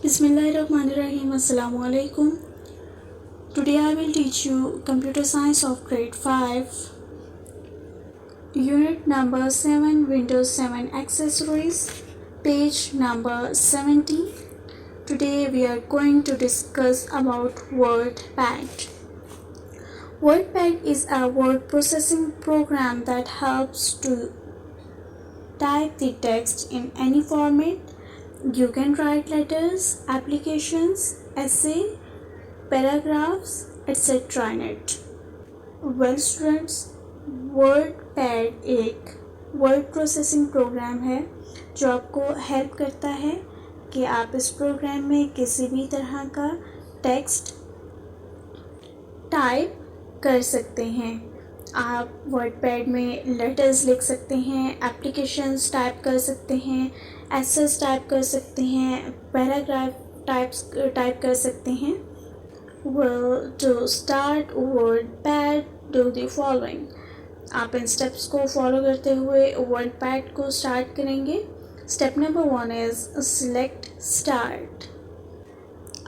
Bismillahirrahmanirrahim. Assalamu alaikum. Today I will teach you Computer Science of Grade 5, Unit number 7, Windows 7 Accessories, page number 70. Today we are going to discuss about WordPad. WordPad is a word processing program that helps to type the text in any format. You can write letters, applications, essay, paragraphs, etc. in it. Well students, WordPad एक word processing program है जो आपको help करता है कि आप इस programme में किसी भी तरह का टेक्स्ट टाइप कर सकते हैं। आप वर्डपैड में लेटर्स लिख सकते हैं, एप्लीकेशंस टाइप कर सकते हैं, एसेस टाइप कर सकते हैं, पैराग्राफ टाइप कर सकते हैं। Well, to start WordPad, do the following. आप इन स्टेप्स को फॉलो करते हुए WordPad को स्टार्ट करेंगे। Step number 1 is select start.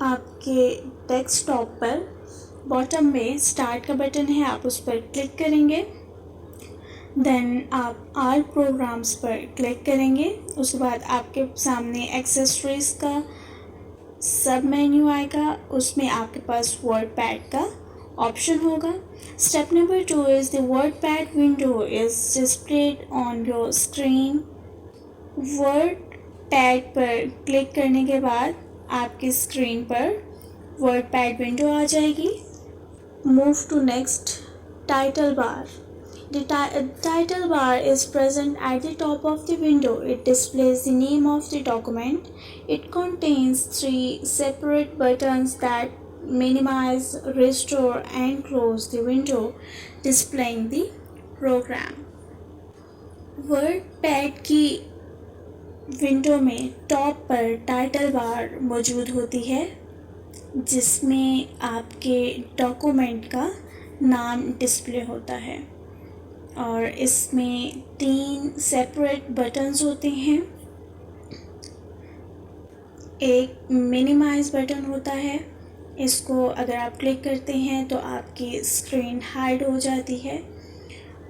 आपके डेस्कटॉप पर बॉटम में स्टार्ट का बटन है, आप उस पर क्लिक करेंगे। देन आप आल प्रोग्राम्स पर क्लिक करेंगे। उसके बाद आपके सामने एक्सेसरीज का सब मेन्यू आएगा, उसमें आपके पास वर्डपैड का ऑप्शन होगा। Step number 2 is the WordPad window is displayed on your screen. WordPad पर क्लिक करने के बाद आपकी स्क्रीन पर वर्डपैड विंडो आ जाएगी। Move to next title bar. The title bar is present at the top of the window. It displays the name of the document. It contains 3 separate buttons that minimize, restore and close the window, displaying the program. WordPad की window में top पर title bar मौजूद होती है जिसमें आपके document का नाम डिस्प्ले होता है और इसमें 3 सेपरेट बटन्स होते हैं। एक मिनिमाइज बटन होता है, इसको अगर आप क्लिक करते हैं तो आपकी स्क्रीन हाइड हो जाती है।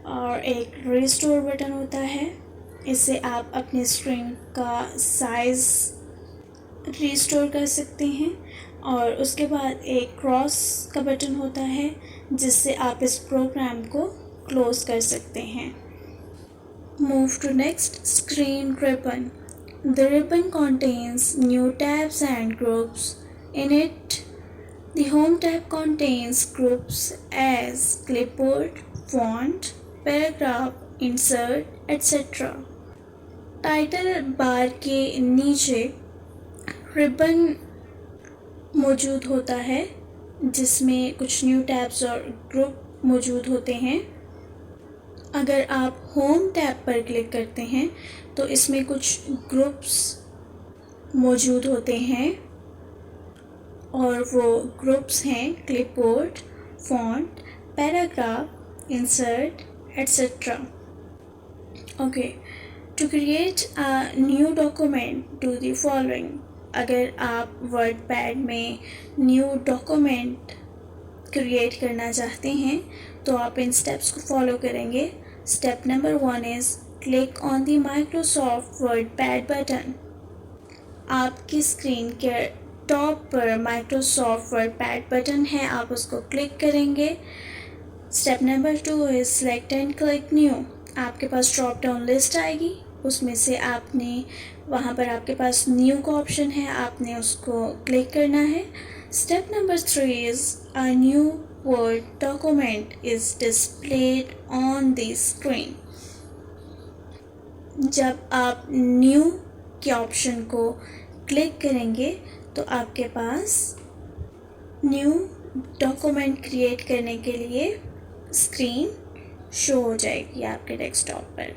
और एक रिस्टोर बटन होता है, इससे आप अपनी स्क्रीन का साइज़ रिस्टोर कर सकते हैं। और उसके बाद एक क्रॉस का बटन होता है जिससे आप इस प्रोग्राम को क्लोज कर सकते हैं। Move to next screen ribbon. The ribbon contains new tabs and groups. In it, the home tab contains groups as clipboard, font, paragraph, insert, etc. Title bar के नीचे रिबन मौजूद होता है जिसमें कुछ न्यू टैब्स और ग्रुप मौजूद होते हैं। अगर आप होम टैब पर क्लिक करते हैं तो इसमें कुछ ग्रुप्स मौजूद होते हैं और वो ग्रुप्स हैं clipboard, font, paragraph, insert, etcetera. Okay, to create a new document do the following. अगर आप वर्डपैड में न्यू डॉक्यूमेंट क्रिएट करना चाहते हैं तो आप इन स्टेप्स को फॉलो करेंगे। Step number 1 is click on the Microsoft WordPad button. आपकी स्क्रीन के टॉप पर माइक्रोसॉफ्ट वर्डपैड बटन है, आप उसको क्लिक करेंगे। Step number 2 is select and click new. आपके पास ड्रॉप डाउन लिस्ट आएगी, उसमें से आपने वहाँ पर आपके पास न्यू का ऑप्शन है, आपने उसको क्लिक करना है। Step number 3 is a new word document is displayed on the screen. जब आप न्यू के ऑप्शन को क्लिक करेंगे तो आपके पास न्यू डॉक्यूमेंट क्रिएट करने के लिए स्क्रीन शो हो जाएगी आपके डेस्कटॉप पर।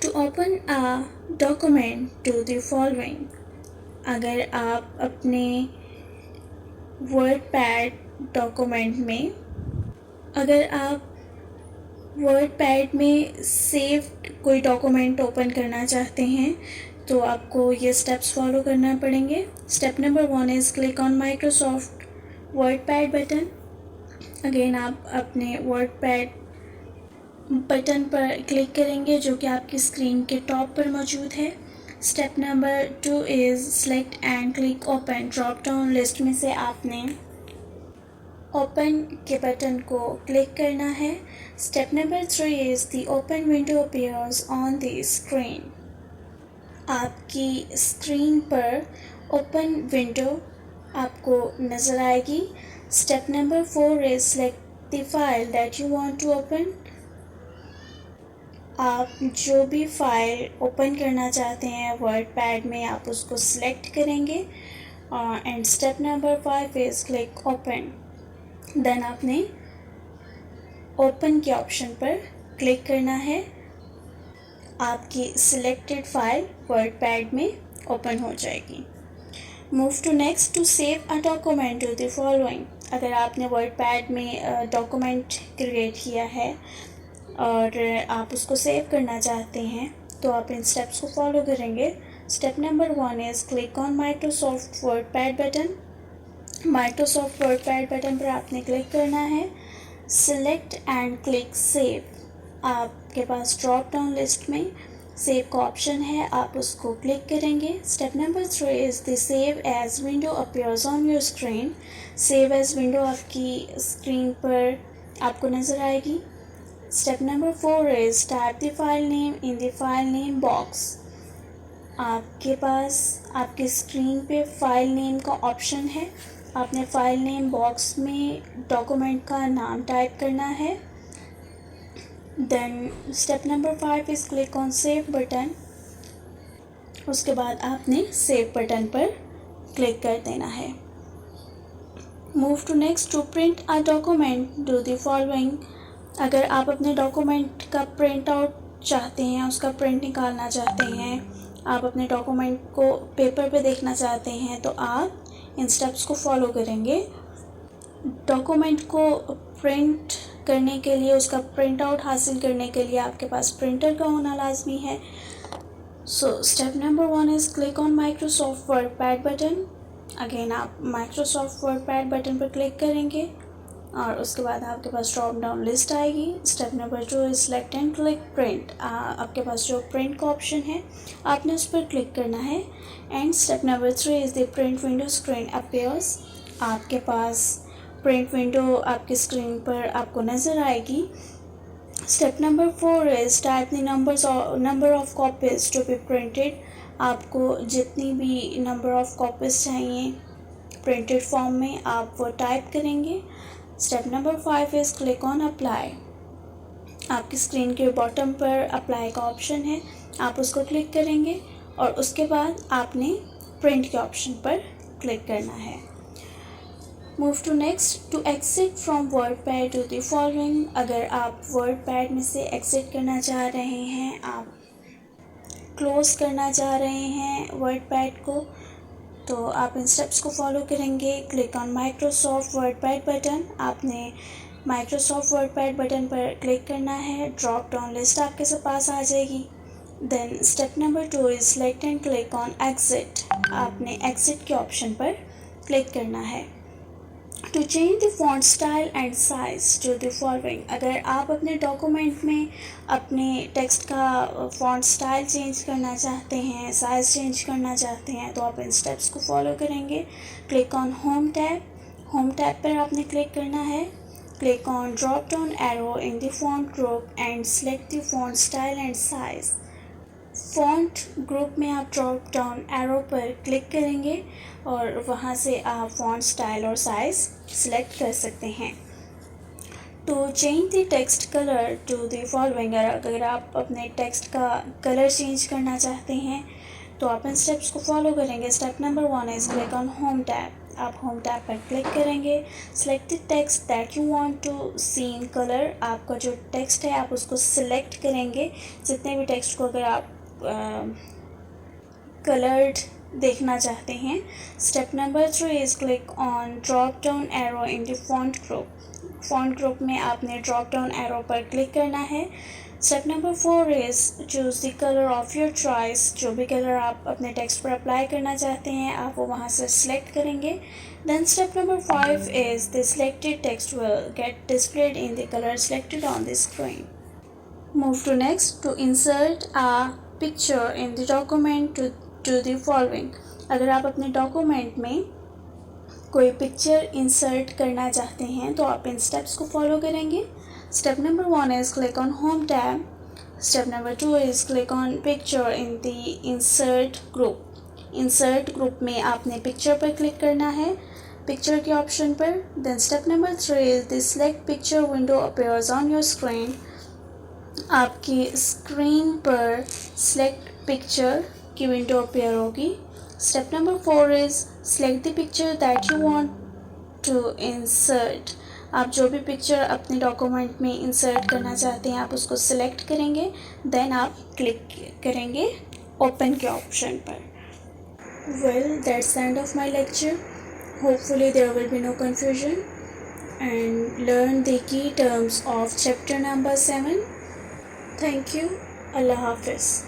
To open a document do the following. अगर आप अपने वर्डपैड डॉक्यूमेंट में वर्डपैड में सेव्ड कोई डॉक्यूमेंट ओपन करना चाहते हैं तो आपको ये स्टेप्स फॉलो करना पड़ेंगे। Step number 1 is click on Microsoft WordPad button. Again आप अपने वर्डपैड बटन पर क्लिक करेंगे जो कि आपकी स्क्रीन के टॉप पर मौजूद है। Step number 2 is select and click open. Drop down list में से आपने ओपन के बटन को क्लिक करना है। Step number 3 is the open window appears on the screen. आपकी स्क्रीन पर ओपन विंडो आपको नज़र आएगी। Step number 4 is select the file that you want to open. आप जो भी फाइल ओपन करना चाहते हैं वर्डपैड में आप उसको सिलेक्ट करेंगे। And step number 5 is click open. Then आपने ओपन के ऑप्शन पर क्लिक करना है। आपकी सिलेक्टेड फाइल वर्डपैड में ओपन हो जाएगी। Move to next to save a document to the following. अगर आपने वर्डपैड में डॉक्यूमेंट क्रिएट किया है और आप उसको सेव करना चाहते हैं तो आप इन स्टेप्स को फॉलो करेंगे। Step number 1 is click on Microsoft WordPad button. Microsoft WordPad button पर आपने क्लिक करना है। Select and click save. आपके पास ड्रॉप डाउन लिस्ट में सेव का ऑप्शन है, आप उसको क्लिक करेंगे। Step number 3 is the save as window appears on your screen. Save as window आपकी स्क्रीन पर आपको नज़र आएगी। Step number 4 is type the file name in the file name box. आपके पास आपकी स्क्रीन पे फाइल नेम का ऑप्शन है। आपने फाइल नेम बॉक्स में डॉक्यूमेंट का नाम टाइप करना है। Then step number 5 is click on save button. उसके बाद आपने सेव बटन पर क्लिक कर देना है। Move to next to print a document do the following. अगर आप अपने डॉक्यूमेंट का प्रिंट आउट चाहते हैं, उसका प्रिंट निकालना चाहते हैं, आप अपने डॉक्यूमेंट को पेपर पे देखना चाहते हैं तो आप इन स्टेप्स को फॉलो करेंगे। डॉक्यूमेंट को प्रिंट करने के लिए, उसका प्रिंट आउट हासिल करने के लिए आपके पास प्रिंटर का होना लाजमी है। So step number 1 is click on Microsoft WordPad button. Again आप माइक्रोसॉफ्ट वर्डपैड बटन पर क्लिक करेंगे और उसके बाद आपके पास ड्रॉप डाउन लिस्ट आएगी। Step number 2 is select and click print. आपके पास जो प्रिंट का ऑप्शन है आपने उस पर क्लिक करना है। And step number 3 is the print window screen appears. आपके पास प्रिंट विंडो आपकी स्क्रीन पर आपको नज़र आएगी। Step number 4 is type the number of copies to be printed. आपको जितनी भी नंबर ऑफ कॉपीज़ चाहिए प्रिंटेड फॉर्म में आप वो टाइप करेंगे। Step number 5 is click on apply. आपकी स्क्रीन के बॉटम पर अप्लाई का ऑप्शन है, आप उसको क्लिक करेंगे और उसके बाद आपने प्रिंट के ऑप्शन पर क्लिक करना है। Move to next to exit from WordPad to the following. अगर आप वर्डपैड में से एग्जिट करना चाह रहे हैं, आप क्लोज करना चाह रहे हैं वर्डपैड को, तो आप इन स्टेप्स को फॉलो करेंगे। Click on Microsoft WordPad button. आपने माइक्रोसॉफ्ट वर्डपैड बटन पर क्लिक करना है। ड्रॉप डाउन लिस्ट आपके पास आ जाएगी। Then step number 2 is select and click on exit. आपने एग्जिट के ऑप्शन पर क्लिक करना है। To change the font style and size to the following. अगर आप अपने डॉक्यूमेंट में अपने टेक्स्ट का फॉन्ट स्टाइल चेंज करना चाहते हैं, साइज़ चेंज करना चाहते हैं, तो आप इन स्टेप्स को फॉलो करेंगे। Click on home tab. Home tab पर आपने क्लिक करना है। Click on drop down arrow in the font group and select the font style and size. Font group में आप ड्रॉप डाउन एरो पर क्लिक करेंगे और वहाँ से आप फॉन्ट स्टाइल और साइज़ सिलेक्ट कर सकते हैं। To change the text colour to the following. अगर आप अपने टेक्स्ट का कलर चेंज करना चाहते हैं तो आप इन स्टेप्स को फॉलो करेंगे। Step number 1 is click on home tab. आप होम टैब पर क्लिक करेंगे। Select the text that you want to see in colour. आपका जो टेक्स्ट है आप उसको सिलेक्ट करेंगे। जितने भी टेक्स्ट को अगर आप कलर्ड देखना चाहते हैं। Step number 3 is click on drop down arrow in the font group. Font group में आपने ड्रॉप डाउन एरो पर क्लिक करना है। Step number 4 is choose the colour of your choice. जो भी कलर आप अपने टेक्स्ट पर अप्लाई करना चाहते हैं आप वो वहाँ से सिलेक्ट करेंगे। Then step number 5 is the selected text will get displayed in the colour selected on the screen. Move to next to insert a picture in the document to the following। अगर आप अपने document में कोई picture insert करना चाहते हैं तो आप इन स्टेप्स को फॉलो करेंगे। Step number 1 is click on home tab. Step number 2 is click on picture in the insert group. Insert group में आपने पिक्चर पर क्लिक करना है, पिक्चर के ऑप्शन पर। Then step number 3 is the select picture window appears on your screen. आपकी screen पर select picture की विंडो अपीयर होगी। Step number 4 is select the picture that you want to insert. आप जो भी पिक्चर अपने डॉक्यूमेंट में इंसर्ट करना चाहते हैं आप उसको सिलेक्ट करेंगे। देन आप क्लिक करेंगे ओपन के ऑप्शन पर। Well that's the end of my lecture. Hopefully there will be no confusion and learn the key terms of chapter number 7. Thank you. Allah Hafiz.